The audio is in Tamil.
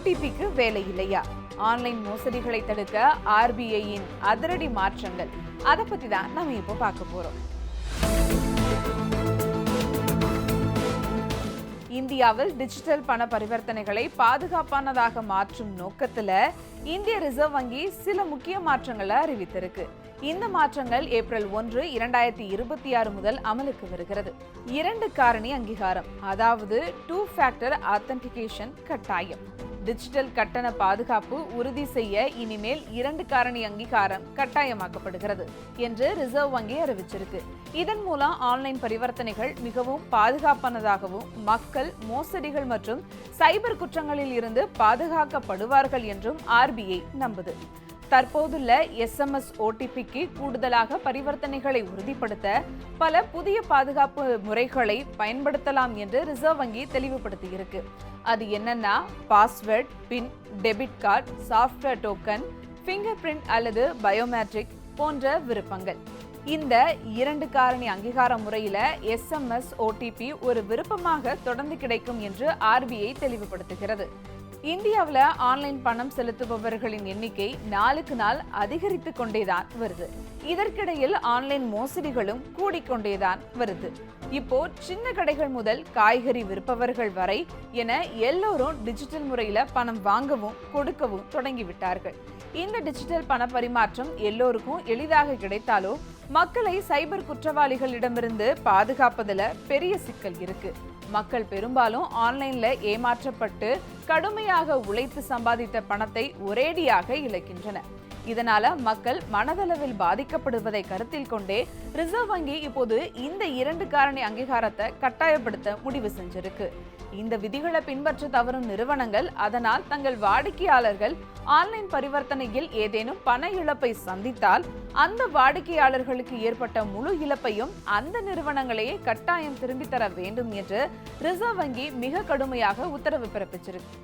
ஓடிபிக்கு வேலை இல்லையா? ஆன்லைன் மோசடிகளை தடுக்க ஆர்பிஐயின் அதிரடி மாற்றங்கள், அதை பத்தி தான் நம்ம இப்போ பார்க்க போறோம். இந்தியாவில் டிஜிட்டல் பண பரிவர்த்தனைகளை பாதுகாப்பானதாக மாற்றும் நோக்கத்துல இந்திய ரிசர்வ் வங்கி சில முக்கிய மாற்றங்களை அறிவித்திருக்கு. இந்த மாற்றங்கள் ஏப்ரல் 1, 2026 முதல் அமலுக்கு வருகிறது. 2 காரணி அங்கீகாரம், அதாவது 2 ஃபேக்டர் ஆத்தென்டிகேஷன் கட்டாயம். டிஜிட்டல் கட்டண பாதுகாப்பு உறுதி செய்ய இனிமேல் 2 காரணி அங்கீகாரம் கட்டாயமாக்கப்படுகிறது என்று ரிசர்வ் வங்கி அறிவிச்சிருக்கு. இதன் மூலம் ஆன்லைன் பரிவர்த்தனைகள் மிகவும் பாதுகாப்பானதாகவும் மக்கள் மோசடிகள் மற்றும் சைபர் குற்றங்களில் இருந்து பாதுகாக்கப்படுவார்கள் என்றும் ஆர்பிஐ நம்புது. தற்போதுள்ள SMS OTPக்கு கூடுதலாக பரிவர்த்தனைகளை உறுதிப்படுத்த பல புதிய பாதுகாப்பு முறைகளை பயன்படுத்தலாம் என்று ரிசர்வ் வங்கி தெளிவுபடுத்தியிருக்கு. அது என்னன்னா, password, pin, debit card, software token, finger print அல்லது பயோமெட்ரிக் போன்ற விருப்பங்கள். இந்த 2 காரணி அங்கீகார முறையில SMS OTP ஒரு விருப்பமாக தொடர்ந்து கிடைக்கும் என்று ஆர்பிஐ தெளிவுபடுத்துகிறது. இந்தியாவில் ஆன்லைன் பணம் செலுத்துபவர்களின் எண்ணிக்கை நாளுக்கு நாள் அதிகரித்து கொண்டேதான் வருது. இதற்கிடையில் ஆன்லைன் மோசடிகளும் கூடிக்கொண்டேதான் வருது. இப்போ சின்ன கடைகள் முதல் காய்கறி விற்பவர்கள் வரை என எல்லோரும் டிஜிட்டல் முறையில பணம் வாங்கவும் கொடுக்கவும் தொடங்கிவிட்டார்கள். இந்த டிஜிட்டல் பண பரிமாற்றம் எல்லோருக்கும் எளிதாக கிடைத்தாலும் மக்களை சைபர் குற்றவாளிகளிடமிருந்து பாதுகாப்பதுல பெரிய சிக்கல் இருக்கு. மக்கள் பெரும்பாலும் ஆன்லைன்ல ஏமாற்றப்பட்டு கடுமையாக உழைத்து சம்பாதித்த பணத்தை ஒரேடியாக இழக்கின்றனர். இதனால மக்கள் மனதளவில் பாதிக்கப்படுவதை கருத்தில் கொண்டே ரிசர்வ் வங்கி இப்போது இந்த 2 காரணி அங்கீகாரத்தை கட்டாயப்படுத்த முடிவு செஞ்சிருக்கு. இந்த விதிகளை பின்பற்ற தவறும் நிறுவனங்கள் அதனால் தங்கள் வாடிக்கையாளர்கள் ஆன்லைன் பரிவர்த்தனையில் ஏதேனும் பண இழப்பை சந்தித்தால் அந்த வாடிக்கையாளர்களுக்கு ஏற்பட்ட முழு இழப்பையும் அந்த நிறுவனங்களையே கட்டாயம் திரும்பி தர வேண்டும் என்று ரிசர்வ் வங்கி மிக கடுமையாக உத்தரவு பிறப்பிச்சிருக்கு.